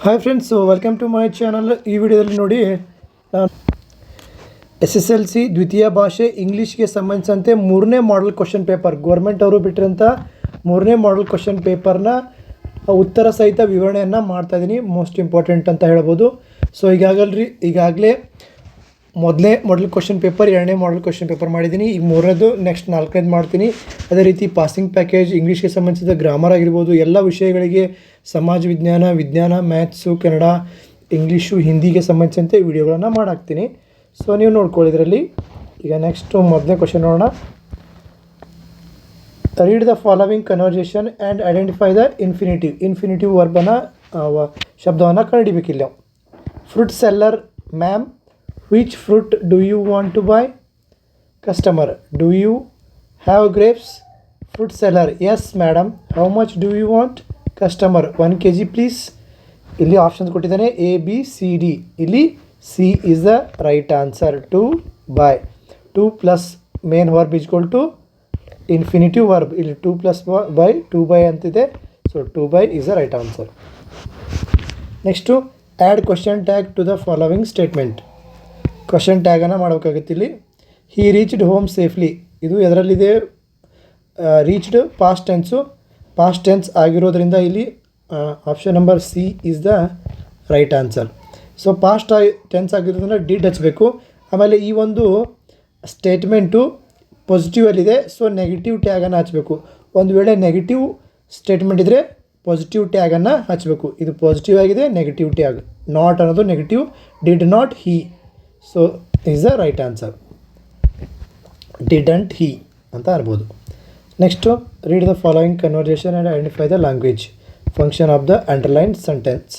Hi friends, welcome to my channel. ಈ ವಿಡಿಯೋದಲ್ಲಿ ನೋಡಿ, SSLC ದ್ವಿತೀಯ ಭಾಷೆ ಇಂಗ್ಲೀಷ್ಗೆ ಸಂಬಂಧಿಸಿದಂತೆ 3ನೇ ಮಾಡೆಲ್ ಕ್ವಶನ್ ಪೇಪರ್, ಗೌರ್ಮೆಂಟ್ ಅವರು ಬಿಟ್ಟಿರೋಂಥ 3ನೇ ಮಾಡೆಲ್ ಕ್ವಶನ್ ಪೇಪರ್ನ ಉತ್ತರ ಸಹಿತ ವಿವರಣೆಯನ್ನು ಮಾಡ್ತಾಯಿದ್ದೀನಿ. ಮೋಸ್ಟ್ ಇಂಪಾರ್ಟೆಂಟ್ ಅಂತ ಹೇಳ್ಬೋದು. ಸೊ ಈಗಾಗಲೇ ಮೊದಲನೇ ಮಾಡೆಲ್ ಕ್ವಶನ್ ಪೇಪರ್, 2ನೇ ಮಾಡೆಲ್ ಕ್ವಶನ್ ಪೇಪರ್ ಮಾಡಿದ್ದೀನಿ. ಈಗ 3ನೇದು ನೆಕ್ಸ್ಟ್ 4ನೇದು ಮಾಡ್ತೀನಿ. ಅದೇ ರೀತಿ ಪಾಸಿಂಗ್ ಪ್ಯಾಕೇಜ್, ಇಂಗ್ಲೀಷ್ಗೆ ಸಂಬಂಧಿಸಿದ ಗ್ರಾಮರ್ ಆಗಿರ್ಬೋದು, ಎಲ್ಲ ವಿಷಯಗಳಿಗೆ ಸಮಾಜ ವಿಜ್ಞಾನ, ಮ್ಯಾಥ್ಸು, ಕನ್ನಡ, ಇಂಗ್ಲೀಷು, ಹಿಂದಿಗೆ ಸಂಬಂಧಿಸಿದಂತೆ ವಿಡಿಯೋಗಳನ್ನು ಮಾಡಾಕ್ತೀನಿ. ಸೊ ನೀವು ನೋಡ್ಕೊಳ್ಳಿ ಇದರಲ್ಲಿ. ಈಗ ನೆಕ್ಸ್ಟು ಮೊದಲನೇ ಕ್ವಶನ್ ನೋಡೋಣ. Read the following conversation and identify the infinitive ವರ್ಬನ್ನು ಶಬ್ದವನ್ನು ಕಂಡುಹಿಡಿಬೇಕಿಲ್ಲ. Fruit seller, ma'am. Which fruit do you want to buy? Customer, do you have grapes? Fruit seller, yes madam. How much do you want? Customer, 1 kg please. ಇಲ್ಲಿ options ಕೊಟ್ಟಿದ್ದಾನೆ A, B, C, D. ಇಲ್ಲಿ C is the right answer. To buy. 2 plus main verb is equal to infinitive verb. ಇಲ್ಲಿ 2 plus by 2 by ಅಂತಿದೆ. So 2 by is the right answer. Next, add question tag to the following statement. Question ಟ್ಯಾಗನ್ನು ಮಾಡಬೇಕಾಗುತ್ತೆ. ಇಲ್ಲಿ ಹಿ reached home safely, ಇದು ಎದರಲ್ಲಿದೆ? Reached past tense ಆಗಿರೋದ್ರಿಂದ ಇಲ್ಲಿ option number C is the right answer. So past tense ಆಗಿರೋದ್ರಿಂದ did ಹಚ್ಚಬೇಕು. ಆಮೇಲೆ ಈ ಒಂದು ಸ್ಟೇಟ್ಮೆಂಟು ಪಾಸಿಟಿವಲ್ಲಿದೆ, ಸೊ ನೆಗೆಟಿವ್ ಟ್ಯಾಗನ್ನು ಹಚ್ಚಬೇಕು. ಒಂದು ವೇಳೆ ನೆಗೆಟಿವ್ ಸ್ಟೇಟ್ಮೆಂಟ್ ಇದ್ದರೆ ಪಾಸಿಟಿವ್ ಟ್ಯಾಗನ್ನು ಹಚ್ಚಬೇಕು. ಇದು ಪಾಸಿಟಿವ್ ಆಗಿದೆ, ನೆಗೆಟಿವ್ ಟ್ಯಾಗ್. ನಾಟ್ ಅನ್ನೋದು negative, did not he. So is the right answer. Didn't he ಅಂತ ಅನ್ಬೋದು. Next read the following conversation and identify the language function of the underlined sentence.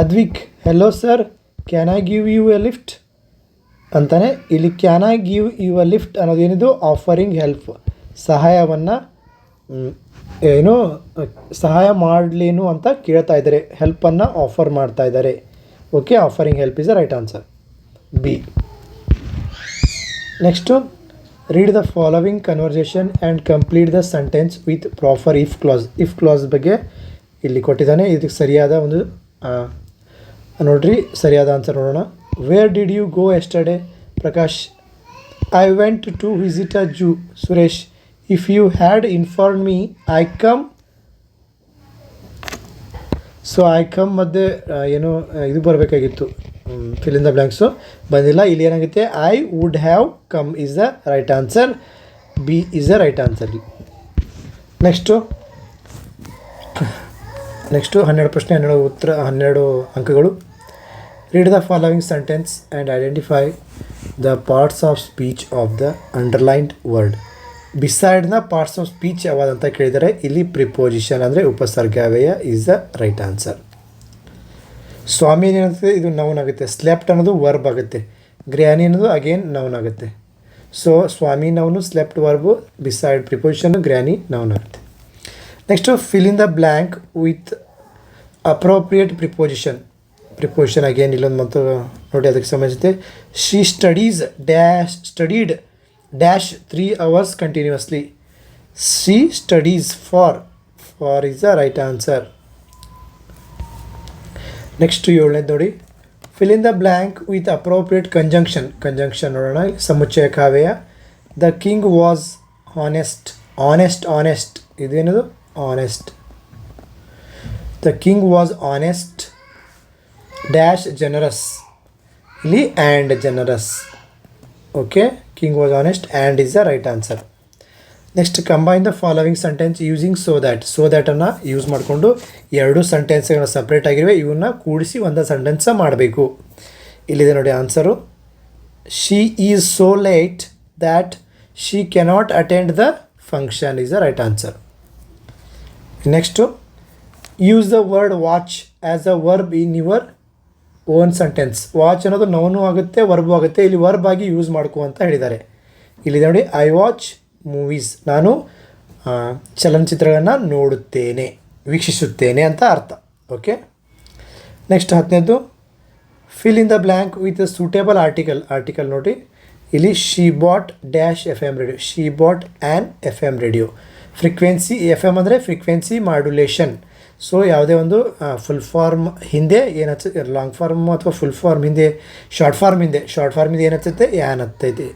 Advik, hello sir, can I give you a lift ಅಂತಾನೆ. ಇಲ್ಲಿ can I give you a lift ಅನ್ನೋದೇನಿದು? Offering help, ಸಹಾಯವನ್ನು ಸಹಾಯ ಮಾಡಲೇನು ಅಂತ ಕೇಳ್ತಾ ಇದ್ದಾರೆ. ಹೆಲ್ಪನ್ನು ಆಫರ್ ಮಾಡ್ತಾ ಇದ್ದಾರೆ. Okay, offering help is the right answer, B. Next read the following conversation and complete the sentence with proper if clause. If clause ಬಗ್ಗೆ ಇಲ್ಲಿ ಕೊಟ್ಟಿದ್ದಾನೆ. ಇದಕ್ಕೆ ಸರಿಯಾದ ಒಂದು ನೋಡ್ರಿ, ಸರಿಯಾದ ಆನ್ಸರ್ ನೋಡೋಣ. Where did you go yesterday? Prakash, I went to visit a zoo. Suresh, if you had inform me I come. So I come ಮಧ್ಯೆ ಏನು ಇದು ಬರಬೇಕಾಗಿತ್ತು, ಫಿಲ್ ಇನ್ ದ ಬ್ಲ್ಯಾಂಕ್ಸು ಬಂದಿಲ್ಲ. ಇಲ್ಲಿ ಏನಾಗುತ್ತೆ? I would have come is the right answer. B is the right answer. Next 12 ಪ್ರಶ್ನೆ, 12 ಉತ್ತರ, 12 ಅಂಕಗಳು. Read the following sentence and identify the parts of speech of the underlined word. ಬಿಸೈಡ್ನ parts of speech ಯಾವುದಂತ ಕೇಳಿದರೆ ಇಲ್ಲಿ preposition ಅಂದರೆ ಉಪಸರ್ಗಾವ್ಯಯ is the right answer. Swami ಏನಾಗುತ್ತೆ? ಇದು ನೌನ್ ಆಗುತ್ತೆ. ಸ್ಲೆಪ್ಟ್ ಅನ್ನೋದು ವರ್ಬ್ ಆಗುತ್ತೆ. ಗ್ರ್ಯಾನಿ ಅನ್ನೋದು ಅಗೇನ್ ನೌನ್ ಆಗುತ್ತೆ. So Swami noun, slept verb, beside preposition, granny noun ಆಗುತ್ತೆ. Next fill in the blank with appropriate preposition again ಇಲ್ಲೊಂದು ಮತ್ತು ನೋಡಿ ಅದಕ್ಕೆ ಸಂಬಂಧಿಸಿದೆ. She studied dash 3 hours continuously. She studies for is the right answer. Next 7ನೇದು ನೋಡಿ. Fill in the blank with appropriate conjunction ನೋಡೋಣ. ಸಮುಚ್ಚಯ Kavya. The king was honest. ಇದೇನದು? Honest. The king was honest dash generous. ಇಲ್ಲಿ and generous. Okay, king was honest and is the right answer. Next combine the following sentence using so ದ್ಯಾಟನ್ನು use ಮಾಡಿಕೊಂಡು 2 ಸೆಂಟೆನ್ಸ್ಗಳನ್ನ separate ಆಗಿವೆ, ಇವನ್ನ ಕೂಡಿಸಿ ಒಂದು sentence ಮಾಡಬೇಕು. ಇಲ್ಲಿದೆ ನೋಡಿ answer. She is so late that she cannot attend the function is the right answer. Next use the word watch as a verb in your own sentence. Watch ಅನ್ನೋದು noun ಆಗುತ್ತೆ, verb ಆಗುತ್ತೆ. ಇಲ್ಲಿ verb ಆಗಿ use ಮಾಡ್ಕೋ ಅಂತ ಹೇಳಿದ್ದಾರೆ. ಇಲ್ಲಿ ನೋಡಿ, ಐ ವಾಚ್ ಮೂವೀಸ್, ನಾನು ಚಲನಚಿತ್ರಗಳನ್ನು ನೋಡುತ್ತೇನೆ, ವೀಕ್ಷಿಸುತ್ತೇನೆ ಅಂತ ಅರ್ಥ. ಓಕೆ, ನೆಕ್ಸ್ಟ್ 10ನೇದು fill in the blank with suitable article ನೋಡಿ. ಇಲ್ಲಿ she bought dash FM radio. She bought an FM radio. Frequency, FM ಅಂದರೆ ಫ್ರೀಕ್ವೆನ್ಸಿ ಮಾಡ್ಯುಲೇಷನ್. ಸೊ ಯಾವುದೇ ಒಂದು ಫುಲ್ ಫಾರ್ಮ್ ಹಿಂದೆ ಏನು ಹಚ್ಚ ಲಾಂಗ್ ಫಾರ್ಮ್ ಅಥವಾ ಫುಲ್ ಫಾರ್ಮ್ ಹಿಂದೆ ಶಾರ್ಟ್ ಫಾರ್ಮ್ ಹಿಂದೆ ಏನು ಹಚ್ಚುತ್ತೆ ಆ್ಯನ್ ಹತ್ತೈತಿ.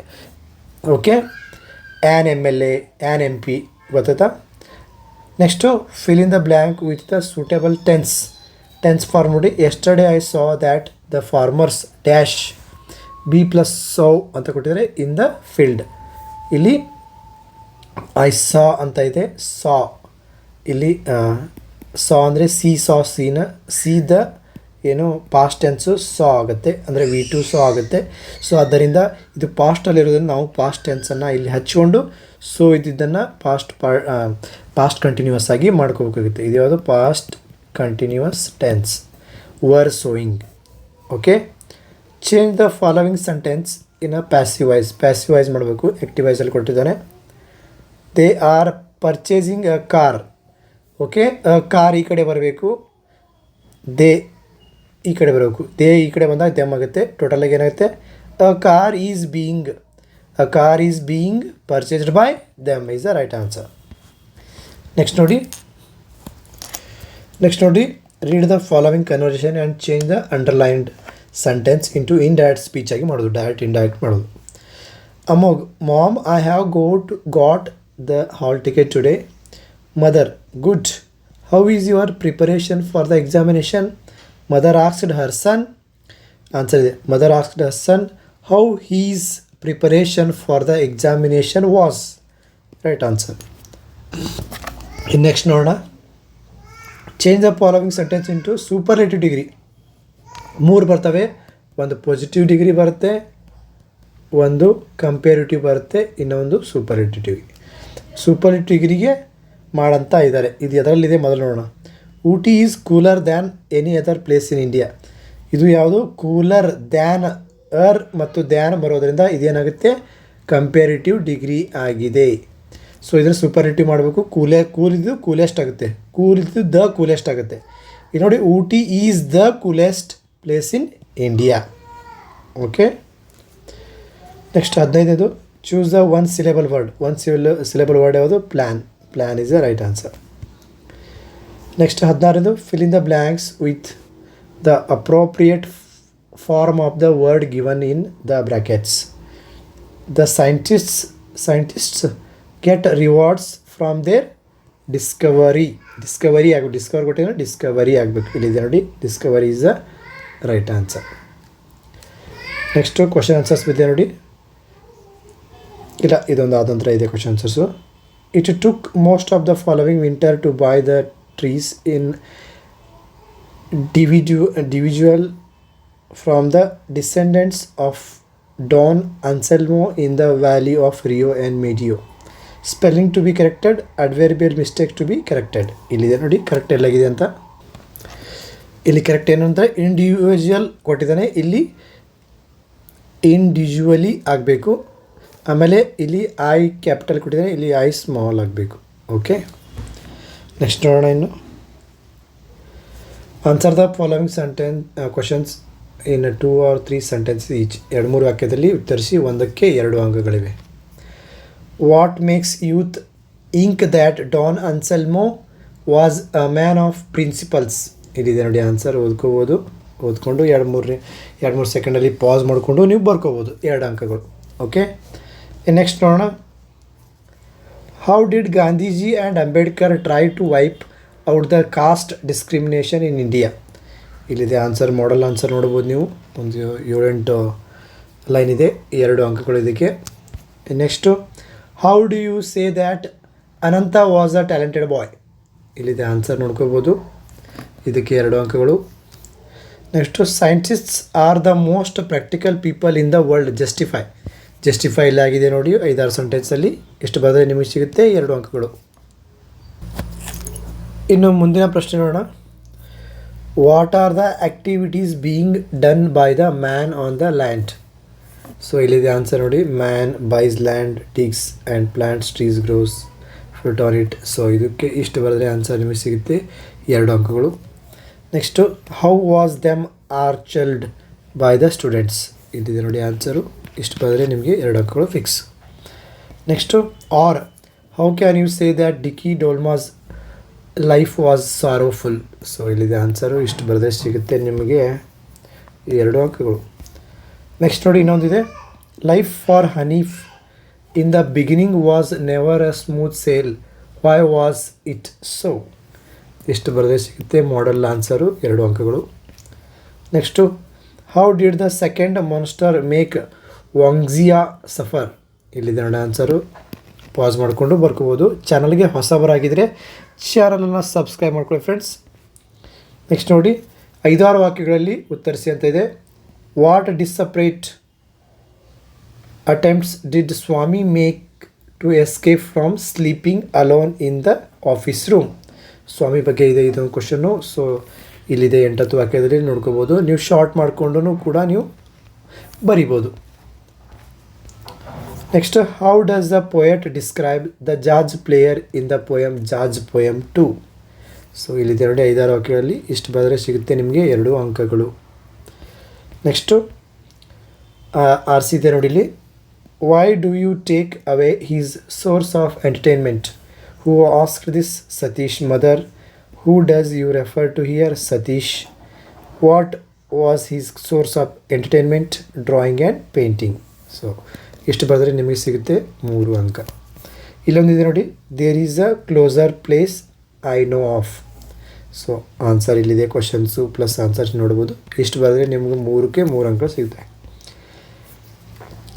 Okay, an MLA, an MP ಗೊತ್ತಾಯ್ತಾ. Next fill in the blank with the suitable tense form ನೋಡಿ. Yesterday I saw that the farmers dash B+ ಸೌ ಅಂತ ಕೊಟ್ಟಿದ್ದಾರೆ ಇನ್ ದ ಫೀಲ್ಡ್. ಇಲ್ಲಿ ಐ ಸಾ ಅಂತ ಇದೆ, ಸಾ ಇಲ್ಲಿ ಸಾ ಅಂದರೆ ಸಿ ದ ಏನು ಪಾಸ್ಟ್ ಟೆನ್ಸು ಸಾ ಆಗುತ್ತೆ, ಅಂದರೆ V2 ಸಾ ಆಗುತ್ತೆ. ಸೊ ಆದ್ದರಿಂದ ಇದು ಪಾಸ್ಟಲ್ಲಿರೋದ್ರಿಂದ ನಾವು ಪಾಸ್ಟ್ ಟೆನ್ಸನ್ನು ಇಲ್ಲಿ ಹಚ್ಕೊಂಡು ಸೊ ಇದನ್ನು ಪಾಸ್ಟ್ ಕಂಟಿನ್ಯೂಸ್ ಆಗಿ ಮಾಡ್ಕೋಬೇಕಾಗುತ್ತೆ. ಇದು ಯಾವುದು past continuous tense, were sowing. Okay, change the following sentence in a passive voice ಮಾಡಬೇಕು. ಆ್ಯಕ್ಟಿವ್ ವಾಯ್ಸಲ್ಲಿ ಕೊಟ್ಟಿದ್ದಾನೆ. They are purchasing a car. Okay, car ಈ ಕಡೆ ಬರಬೇಕು, ದೇ ಈ ಕಡೆ ಬರಬೇಕು. ದೇ ಈ ಕಡೆ ಬಂದಾಗ ದೆಮ್ ಆಗುತ್ತೆ. ಟೋಟಲಾಗಿ ಏನಾಗುತ್ತೆ, a car is being purchased by them is the right answer. Next ನೋಡಿ read the following conversation and change the underlined sentence into indirect speech ಆಗಿ ಮಾಡೋದು, ಡೈರೆಕ್ಟ್ ಇಂಡೈರೆಕ್ಟ್ ಮಾಡೋದು. Amogh, ma'am I have got the hall ticket today. Mother, good. How is your preparation for the examination? Mother asked her son. Answer ಇದೆ, mother asked her son how his preparation for the examination was. Right answer. ಇನ್ನು next ನೋಡೋಣ. Change the following sentence into superlative degree. 3 ಬರ್ತವೆ. ಒಂದು positive degree ಬರುತ್ತೆ, ಒಂದು comparative ಬರುತ್ತೆ, ಇನ್ನೊಂದು superlative degree. Superlative ಡಿಗ್ರಿಗೆ ಮಾಡಂತ ಇದ್ದಾರೆ. ಇದು ಎದರಲ್ಲಿದೆ ಮೊದಲು ನೋಡೋಣ. Ooty is cooler than any other place in India. ಇದು ಯಾವುದು, ಕೂಲರ್ ದ್ಯಾನ್, ಮತ್ತು ದ್ಯಾನ್ ಬರೋದರಿಂದ ಇದೇನಾಗುತ್ತೆ, ಕಂಪೇರಿಟಿವ್ ಡಿಗ್ರಿ ಆಗಿದೆ. ಸೊ ಇದನ್ನು ಸೂಪರ್ಲೇಟಿವ್ ಮಾಡಬೇಕು. ಕೂಲಿದ್ದು ಕೂಲೆಸ್ಟ್ ಆಗುತ್ತೆ, ದ ಕೂಲೆಸ್ಟ್ ಆಗುತ್ತೆ. ಇಲ್ಲಿ ನೋಡಿ, Ooty is the coolest place in India. Okay, next 15ನೇದು. Choose the one syllable word ಯಾವುದು, plan is the right answer. Next 16ನೇದು. Fill in the blanks with the appropriate form of the word given in the brackets. The scientists get rewards from their discovery ಕೊಟ್ಟಿದ್ರೆ discovery ಆಗಬೇಕು. ಇಲ್ಲಿದೆ ನೋಡಿ, discovery is the right answer. Next question answers ಬಿದ್ದೆ ನೋಡಿ. ಇಲ್ಲ, ಇದೊಂದು ಆದಂತರ ಇದೆ question answers. It took most of the following winter to buy the trees individual from the descendants of Don Anselmo in the valley of Rio and Medio. Spelling to be corrected, adverbial mistake to be corrected. ಇಲ್ಲಿದೆ ನೋಡಿ correct ಎಲ್ಲಾಗಿದೆ ಅಂತ. ಇಲ್ಲಿ correct ಏನು ಅಂದರೆ individual ಕೊಟ್ಟಿದ್ದಾನೆ, ಇಲ್ಲಿ individually ಆಗಬೇಕು. ಆಮೇಲೆ ಇಲ್ಲಿ ಐ ಕ್ಯಾಪಿಟಲ್ ಕೊಟ್ಟಿದ್ದಾನೆ, ಇಲ್ಲಿ ಐ ಸ್ಮಾಲ್ ಆಗಬೇಕು. ಓಕೆ, ನೆಕ್ಸ್ಟ್ ನೋಡೋಣ. ಇನ್ನು answer the following questions in 2 or 3 sentence each. 2-3 ವಾಕ್ಯದಲ್ಲಿ ಉತ್ತರಿಸಿ, ಒಂದಕ್ಕೆ 2 ಅಂಕಗಳಿವೆ. What makes you think that Don Anselmo was a man of principles. ಇಲ್ಲಿದೆ ನೋಡಿ ಆನ್ಸರ್. ಓದ್ಕೊಂಡು 2-3 ಸೆಕೆಂಡಲ್ಲಿ ಪಾಸ್ ಮಾಡಿಕೊಂಡು ನೀವು ಬರ್ಕೋಬೋದು, 2 ಅಂಕಗಳು. ಓಕೆ, ನೆಕ್ಸ್ಟ್ ನೋಡೋಣ. How did Gandhiji and Ambedkar try to wipe out the caste discrimination in India. ಇಲ್ಲಿದೆ ಆನ್ಸರ್. ಮಾಡಲ್ ಆನ್ಸರ್ ನೋಡ್ಬೋದು ನೀವು. ಒಂದು 7-8 ಲೈನ್ ಇದೆ, 2 ಅಂಕಗಳು ಇದಕ್ಕೆ. Next, how do you say that Ananta was a talented boy. ಇಲ್ಲಿದೆ ಆನ್ಸರ್ ನೋಡ್ಕೋಬೋದು, ಇದಕ್ಕೆ 2 ಅಂಕಗಳು. Next, scientists are the most practical people in the world. Justify ಇಲ್ಲಾಗಿದೆ ನೋಡಿ. 5-6 ಸೆಂಟೆನ್ಸಲ್ಲಿ ಎಷ್ಟು ಬರೆದರೆ ನಿಮಗೆ ಸಿಗುತ್ತೆ, 2 ಅಂಕಗಳು. ಇನ್ನು ಮುಂದಿನ ಪ್ರಶ್ನೆ ನೋಡೋಣ. What are the activities being done by the man on the land. So ಇಲ್ಲಿದೆ ಆನ್ಸರ್ ನೋಡಿ. Man buys land, digs and plants, trees, grows, fruit on it. So ಇದಕ್ಕೆ ಇಷ್ಟು ಬರೆದ್ರೆ ಆನ್ಸರ್ ನಿಮಗೆ ಸಿಗುತ್ತೆ, 2 ಅಂಕಗಳು. Next, how was them orchard by the students. ಇಲ್ಲಿದೆ ನೋಡಿ ಆನ್ಸರು. ಇಷ್ಟು ಬರೆದ್ರೆ ನಿಮಗೆ 2 ಅಂಕಗಳು fix. Next, or how can you say that Dicky Dolma's life was sorrowful. So ಇಲ್ಲಿದೆ ಆನ್ಸರು. ಇಷ್ಟು ಬರೆದ್ರೆ ಸಿಗುತ್ತೆ ನಿಮಗೆ 2 ಅಂಕಗಳು. ನೆಕ್ಸ್ಟ್ ನೋಡಿ ಇನ್ನೊಂದಿದೆ. Life for Hanif in the beginning was never a smooth sail, why was it so. ಇಷ್ಟು ಬರೆದ್ರೆ ಸಿಗುತ್ತೆ ಮಾಡಲ್ ಆನ್ಸರು, 2 ಅಂಕಗಳು. Next how did the second monster make Wangjia suffer. ಇಲ್ಲಿದೆ ನೋಡಿ ಆನ್ಸರು. ಪಾಸ್ ಮಾಡಿಕೊಂಡು ಬರ್ಕೋಬೋದು. ಚಾನಲ್ಗೆ ಹೊಸಬರಾಗಿದ್ದರೆ ಚಾನಲನ್ನು ಸಬ್ಸ್ಕ್ರೈಬ್ ಮಾಡ್ಕೊಳ್ಳಿ ಫ್ರೆಂಡ್ಸ್. ನೆಕ್ಸ್ಟ್ ನೋಡಿ 5-6 ವಾಕ್ಯಗಳಲ್ಲಿ ಉತ್ತರಿಸಿ ಅಂತ ಇದೆ. What desperate attempts did Swami make to escape from sleeping alone in the office room. Swami ಬಗ್ಗೆ ಇದೆ ಇದೊಂದು ಕ್ವಶನ್ನು. ಸೊ ಇಲ್ಲಿದೆ 8 ವಾಕ್ಯದಲ್ಲಿ ನೋಡ್ಕೋಬೋದು. ನೀವು ಶಾರ್ಟ್ ಮಾಡಿಕೊಂಡು ಕೂಡ ನೀವು ಬರಿಬೋದು. Next how does the poet describe the jazz player in the poem jazz poem 2. So ಇಲ್ಲಿದೆ ನೋಡಿ 5-6 ವಾಕ್ಯಗಳಲ್ಲಿ ಇಷ್ಟು ಬರೆದರೆ ಸಿಗುತ್ತೆ ನಿಮಗೆ 2 ಅಂಕಗಳು. ನೆಕ್ಸ್ಟು ಆರಿಸಿದೆ ನೋಡಿ ಇಲ್ಲಿ. Why do you take away his source of entertainment, who asked this Satish mother, who does you refer to here Satish, what was his source of entertainment, drawing and painting. So ಇಷ್ಟು ಬರೆದ್ರೆ ನಿಮಗೆ ಸಿಗುತ್ತೆ 3 ಅಂಕ. ಇಲ್ಲೊಂದಿದೆ ನೋಡಿ. There is a closer place I know of. So answer ಇಲ್ಲಿದೆ. Questions plus answers ನೋಡ್ಬೋದು. ಇಷ್ಟು ಬರೆದ್ರೆ ನಿಮಗೆ 3ಕ್ಕೆ 3 ಅಂಕ ಸಿಗುತ್ತೆ.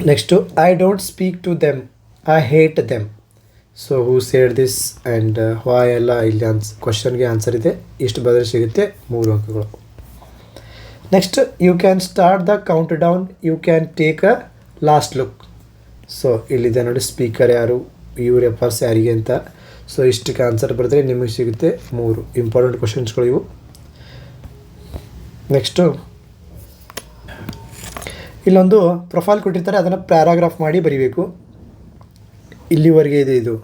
Next I don't speak to them, I hate them. So who said this and Y ಎಲ್ಲ ಇಲ್ಲಿ ಕ್ವಶನ್ಗೆ ಆನ್ಸರ್ ಇದೆ. ಇಷ್ಟು ಬರೆದ್ರೆ ಸಿಗುತ್ತೆ 3 ಅಂಕಗಳು. Next you can start the countdown, you can take a last look. So ಇಲ್ಲಿದೆ ನೋಡಿ ಸ್ಪೀಕರ್ ಯಾರು, ಇವ್ರ ರೆಫರ್ಸ್ ಯಾರಿಗೆ ಅಂತ. ಸೊ ಇಷ್ಟಕ್ಕೆ ಆನ್ಸರ್ ಬರೆದ್ರೆ ನಿಮಗೆ ಸಿಗುತ್ತೆ 3 ಇಂಪಾರ್ಟೆಂಟ್ ಕ್ವಶನ್ಸ್ಗಳು ಇವು. ನೆಕ್ಸ್ಟು ಇಲ್ಲೊಂದು ಪ್ರೊಫೈಲ್ ಕೊಟ್ಟಿರ್ತಾರೆ, ಅದನ್ನು ಪ್ಯಾರಾಗ್ರಾಫ್ ಮಾಡಿ ಬರೀಬೇಕು. ಇಲ್ಲಿವರೆಗೆ ಇದೆ ಇದು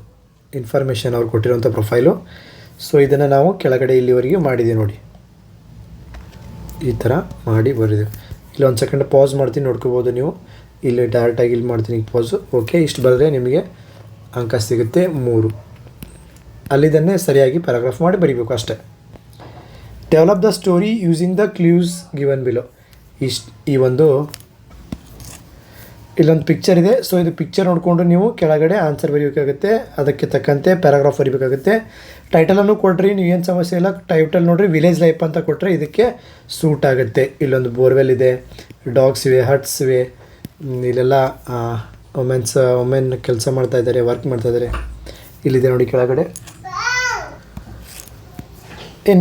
ಇನ್ಫಾರ್ಮೇಷನ್ ಅವ್ರು ಕೊಟ್ಟಿರೋಂಥ ಪ್ರೊಫೈಲು. ಸೊ ಇದನ್ನು ನಾವು ಕೆಳಗಡೆ ಇಲ್ಲಿವರೆಗೆ ಮಾಡಿದ್ದೀವಿ ನೋಡಿ, ಈ ಥರ ಮಾಡಿ ಬರೀತೀವಿ. ಇಲ್ಲಿ 1 ಸೆಕೆಂಡ್ ಪಾಸ್ ಮಾಡ್ತೀನಿ, ನೋಡ್ಕೋಬೋದು ನೀವು. ಇಲ್ಲಿ ಡೈರೆಕ್ಟಾಗಿ ಇಲ್ಲಿ ಮಾಡ್ತೀನಿ ಪಾಸು. ಓಕೆ, ಇಷ್ಟು ಬರೆದ್ರೆ ನಿಮಗೆ ಅಂಕ ಸಿಗುತ್ತೆ 3. ಅಲ್ಲಿದನ್ನೇ ಸರಿಯಾಗಿ ಪ್ಯಾರಾಗ್ರಾಫ್ ಮಾಡಿ ಬರೀಬೇಕು ಅಷ್ಟೇ. Develop the story using the clues given below. ಈ ಒಂದು ಇಲ್ಲೊಂದು ಪಿಕ್ಚರ್ ಇದೆ. ಸೊ ಇದು ಪಿಕ್ಚರ್ ನೋಡಿಕೊಂಡು ನೀವು ಕೆಳಗಡೆ ಆನ್ಸರ್ ಬರೀಬೇಕಾಗುತ್ತೆ. ಅದಕ್ಕೆ ತಕ್ಕಂತೆ ಪ್ಯಾರಾಗ್ರಾಫ್ ಬರೀಬೇಕಾಗುತ್ತೆ. ಟೈಟಲನ್ನು ಕೊಡ್ರಿ, ನೀವು ಏನು ಸಮಸ್ಯೆ ಇಲ್ಲ. ಟೈಟಲ್ ನೋಡಿರಿ ವಿಲೇಜ್ ಲೈಫ್ ಅಂತ ಕೊಟ್ಟರೆ ಇದಕ್ಕೆ ಸೂಟ್ ಆಗುತ್ತೆ. ಇಲ್ಲೊಂದು ಬೋರ್ವೆಲ್ ಇದೆ, ಡಾಗ್ಸ್ ಇವೆ, ಹಟ್ಸ್ ಇವೆ, ಇಲ್ಲೆಲ್ಲ ವುಮೆನ್ ಕೆಲಸ ಮಾಡ್ತಾಯಿದ್ದಾರೆ, ವರ್ಕ್ ಮಾಡ್ತಾಯಿದ್ದಾರೆ. ಇಲ್ಲಿದೆ ನೋಡಿ ಕೆಳಗಡೆ.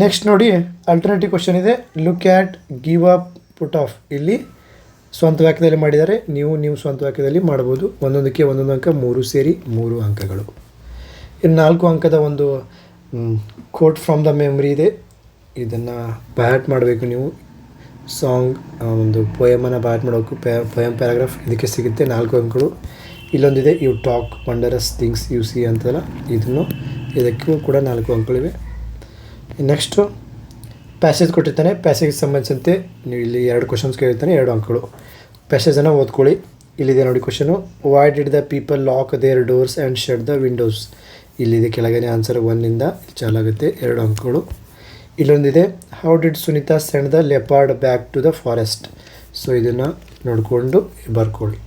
ನೆಕ್ಸ್ಟ್ ನೋಡಿ ಅಲ್ಟರ್ನೇಟಿವ್ ಕ್ವಶನ್ ಇದೆ. Look at, give up, put of. ಇಲ್ಲಿ ಸ್ವಂತ ವಾಕ್ಯದಲ್ಲಿ ಮಾಡಿದ್ದಾರೆ, ನೀವು ಸ್ವಂತ ವಾಕ್ಯದಲ್ಲಿ ಮಾಡ್ಬೋದು. ಒಂದೊಂದಕ್ಕೆ ಒಂದೊಂದು ಅಂಕ, 3 ಸೇರಿ 3 ಅಂಕಗಳು. ಇನ್ನು 4 ಅಂಕದ ಒಂದು ಕೋಟ್ ಫ್ರಮ್ ದ ಮೆಮ್ರಿ ಇದೆ. ಇದನ್ನು ಬ್ಯಾಟ್ ಮಾಡಬೇಕು ನೀವು. ಸಾಂಗ್ ಒಂದು ಪೊಯಮನ್ನು ಬ್ಯಾಟ್ ಮಾಡೋಕ್ಕೂ ಪೊಯಮ್ ಪ್ಯಾರಾಗ್ರಾಫ್ ಇದಕ್ಕೆ ಸಿಗುತ್ತೆ 4 ಅಂಕಗಳು. ಇಲ್ಲೊಂದಿದೆ you talk wondrous things you see ಅಂತಲ್ಲ, ಇದಕ್ಕೂ ಕೂಡ 4 ಅಂಕಗಳಿವೆ. ನೆಕ್ಸ್ಟು ಪ್ಯಾಸೇಜ್ ಕೊಟ್ಟಿರ್ತಾನೆ, ಪ್ಯಾಸೇಜ್ಗೆ ಸಂಬಂಧಿಸಿದಂತೆ ನೀವು ಇಲ್ಲಿ 2 ಕ್ವಶನ್ಸ್ ಕೇಳಿರ್ತಾನೆ, 2 ಅಂಕಗಳು. ಪ್ಯಾಸೇಜನ್ನು ಓದ್ಕೊಳ್ಳಿ. ಇಲ್ಲಿದೆ ನೋಡಿ question. Why did the people lock their doors and shut the windows. ಇಲ್ಲಿದೆ ಕೆಳಗಡೆ ಆನ್ಸರ್ 1ಇಂದ ಚಾಲಾಗುತ್ತೆ, 2 ಅಂಕಗಳು. ಇಲ್ಲೊಂದಿದೆ how did Sunita send the leopard back to the forest. So ಇದನ್ನು ನೋಡಿಕೊಂಡು ಬರ್ಕೊಳ್ಳಿ.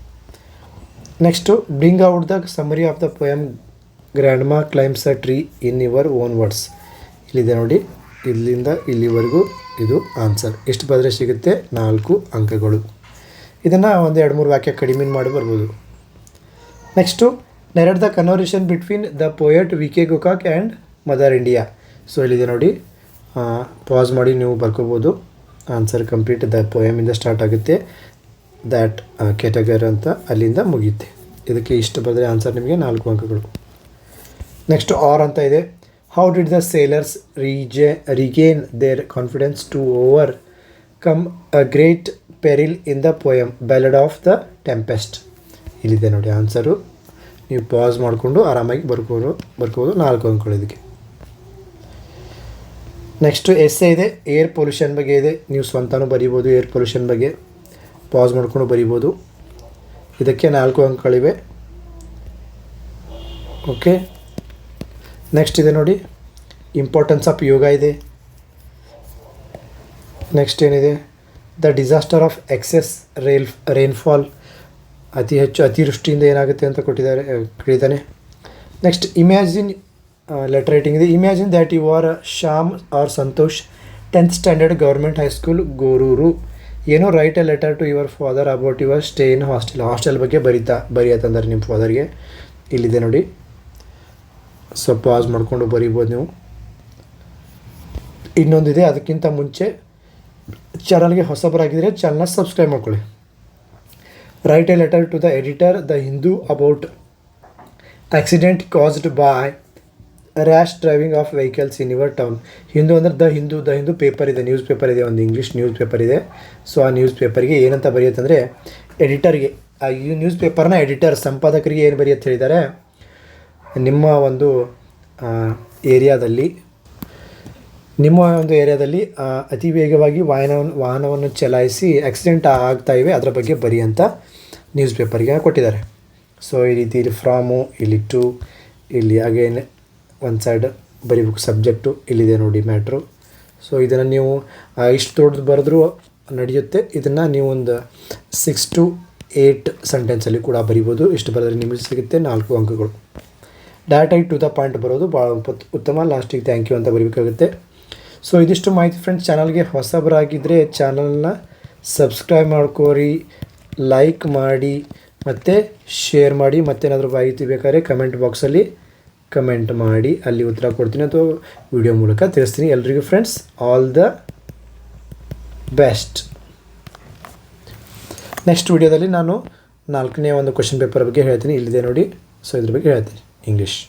Next bring out the summary of the poem grandma climbs a tree in your own words. ಇಲ್ಲಿದೆ ನೋಡಿ, ಇಲ್ಲಿಂದ ಇಲ್ಲಿವರೆಗೂ ಇದು ಆನ್ಸರ್. ಎಷ್ಟು ಬರೆದ್ರೆ ಸಿಗುತ್ತೆ 4 ಅಂಕಗಳು. ಇದನ್ನು ಒಂದು 2-3 ವಾಕ್ಯ ಕಡಿಮೆ ಮಾಡಿ ಬರ್ಬೋದು. Next narrate the conversation between the poet V K Gokak and mother India. So ಇಲ್ಲಿದೆ ನೋಡಿ, ಪಾಸ್ ಮಾಡಿ ನೀವು ಬರ್ಕೋಬೋದು. ಆನ್ಸರ್ ಕಂಪ್ಲೀಟ್ ದ ಪೊಯಮಿಂದ ಸ್ಟಾರ್ಟ್ ಆಗುತ್ತೆ, ದ್ಯಾಟ್ ಕ್ಯಾಟಗರಿ ಅಂತ ಅಲ್ಲಿಂದ ಮುಗಿಯುತ್ತೆ. ಇದಕ್ಕೆ ಇಷ್ಟು ಬರೆದ್ರೆ ಆನ್ಸರ್ ನಿಮಗೆ 4 ಅಂಕಗಳು. ನೆಕ್ಸ್ಟ್ ಆರ್ ಅಂತ ಇದೆ. How did the sailors regain their confidence to overcome a great peril in the poem ballad of the tempest. ಇಲ್ಲಿದೆ ನೋಡಿ ಆನ್ಸರು. ನೀವು ಪಾಸ್ ಮಾಡಿಕೊಂಡು ಆರಾಮಾಗಿ ಬರ್ಕೋಬೋದು 4 ಅಂಕಗಳು ಇದಕ್ಕೆ. ನೆಕ್ಸ್ಟು ಎಸ್ಸೆ ಇದೆ, ಏರ್ ಪೊಲ್ಯೂಷನ್ ಬಗ್ಗೆ ಇದೆ. ನೀವು ಸ್ವಂತನೂ ಬರೀಬೋದು. ಏರ್ ಪೊಲ್ಯೂಷನ್ ಬಗ್ಗೆ ಪಾಸ್ ಮಾಡ್ಕೊಂಡು ಬರೀಬೋದು. ಇದಕ್ಕೆ 4 ಅಂಕಗಳಿವೆ. ಓಕೆ, ನೆಕ್ಸ್ಟ್ ಇದೆ ನೋಡಿ ಇಂಪಾರ್ಟೆನ್ಸ್ ಆಫ್ ಯೋಗ ಇದೆ. ನೆಕ್ಸ್ಟ್ ಏನಿದೆ, the disaster of excess rainfall, ಅತಿವೃಷ್ಟಿಯಿಂದ ಏನಾಗುತ್ತೆ ಅಂತ ಕೇಳಿದ್ದಾನೆ. ನೆಕ್ಸ್ಟ್ ಇಮ್ಯಾಜಿನ್ ಲೆಟರ್ ರೈಟಿಂಗ್ ಇದೆ. Imagine that you are Shyam or Santosh, 10th standard government high school Gorur. ಏನೋ write a letter to your father about your stay in hostel ಬಗ್ಗೆ ಬರೆಯತ್ತಂದ್ರೆ ನಿಮ್ಮ ಫಾದರ್ಗೆ. ಇಲ್ಲಿದೆ ನೋಡಿ, ಸೊ ಪಾಸ್ ಮಾಡಿಕೊಂಡು ಬರೀಬೋದು ನೀವು. ಇನ್ನೊಂದಿದೆ, ಅದಕ್ಕಿಂತ ಮುಂಚೆ ಚಾನಲ್ಗೆ ಹೊಸಬರಾಗಿದ್ದರೆ ಚಾನಲ್ನ ಸಬ್ಸ್ಕ್ರೈಬ್ ಮಾಡ್ಕೊಳ್ಳಿ. Write a letter to the editor the Hindu about accident caused by rash driving of vehicles in your town. Hindu ಅಂದರೆ ದ ಹಿಂದೂ ಪೇಪರ್ ಇದೆ, ನ್ಯೂಸ್ ಪೇಪರ್ ಇದೆ, ಒಂದು ಇಂಗ್ಲೀಷ್ ನ್ಯೂಸ್ ಪೇಪರ್ ಇದೆ. ಸೊ ಆ ನ್ಯೂಸ್ ಪೇಪರ್ಗೆ ಏನಂತ ಬರೆಯುತ್ತಂದರೆ, ಎಡಿಟರ್ಗೆ, ಈ ನ್ಯೂಸ್ ಪೇಪರ್ನ ಎಡಿಟರ್ ಸಂಪಾದಕರಿಗೆ ಏನು ಬರೆಯುತ್ತೆ ಹೇಳಿದ್ದಾರೆ, ನಿಮ್ಮ ಒಂದು ಏರಿಯಾದಲ್ಲಿ ಅತಿ ವೇಗವಾಗಿ ವಾಹನವನ್ನು ಚಲಾಯಿಸಿ ಆಕ್ಸಿಡೆಂಟ್ ಆಗ್ತಾ ಇವೆ, ಅದರ ಬಗ್ಗೆ ಬರಿ ಅಂತ ನ್ಯೂಸ್ ಪೇಪರ್ಗೆ ಕೊಟ್ಟಿದ್ದಾರೆ. ಸೊ ಈ ರೀತಿ ಇಲ್ಲಿ ಫ್ರಾಮು, ಇಲ್ಲಿ ಟು, ಇಲ್ಲಿ ಅಗೇನ್ ಒಂದು ಸೈಡ್ ಬರೀಬೇಕು ಸಬ್ಜೆಕ್ಟು, ಇಲ್ಲಿದೆ ನೋಡಿ ಮ್ಯಾಟ್ರು. ಸೊ ಇದನ್ನು ನೀವು ಇಷ್ಟು ದೊಡ್ಡದು ಬರೆದ್ರೂ ನಡೆಯುತ್ತೆ. ಇದನ್ನು ನೀವು ಒಂದು 6 to 8 ಸೆಂಟೆನ್ಸಲ್ಲಿ ಕೂಡ ಬರಿಬೋದು. ಇಷ್ಟು ಬರೆದ್ರೆ ನಿಮಗೆ ಸಿಗುತ್ತೆ 4 ಅಂಕಗಳು. ಡೈರೆಕ್ಟಾಗಿ ಟು ದ ಪಾಯಿಂಟ್ ಬರೋದು ಭಾಳ ಉತ್ತಮ. ಲಾಸ್ಟಿಗೆ ಥ್ಯಾಂಕ್ ಯು ಅಂತ ಬರೀಬೇಕಾಗುತ್ತೆ. ಸೊ ಇದಿಷ್ಟು ಮಾಹಿತಿ ಫ್ರೆಂಡ್ಸ್. ಚಾನಲ್ಗೆ ಹೊಸಬರಾಗಿದ್ದರೆ ಚಾನಲ್ನ ಸಬ್ಸ್ಕ್ರೈಬ್ ಮಾಡ್ಕೋರಿ, ಲೈಕ್ ಮಾಡಿ ಮತ್ತು ಶೇರ್ ಮಾಡಿ. ಮತ್ತೇನಾದರೂ ಮಾಹಿತಿ ಬೇಕಾದ್ರೆ ಕಮೆಂಟ್ ಬಾಕ್ಸಲ್ಲಿ ಕಮೆಂಟ್ ಮಾಡಿ, ಅಲ್ಲಿ ಉತ್ತರ ಕೊಡ್ತೀನಿ ಅಥವಾ ವಿಡಿಯೋ ಮೂಲಕ ತಿಳಿಸ್ತೀನಿ. ಎಲ್ರಿಗೂ friends all the best. Next ವಿಡಿಯೋದಲ್ಲಿ ನಾನು 4ನೇ ಒಂದು ಕ್ವೆಶ್ಚನ್ ಪೇಪರ್ ಬಗ್ಗೆ ಹೇಳ್ತೀನಿ. ಇಲ್ಲಿದೆ ನೋಡಿ, ಸೊ ಇದ್ರ ಬಗ್ಗೆ ಹೇಳ್ತೀನಿ ಇಂಗ್ಲೀಷ್.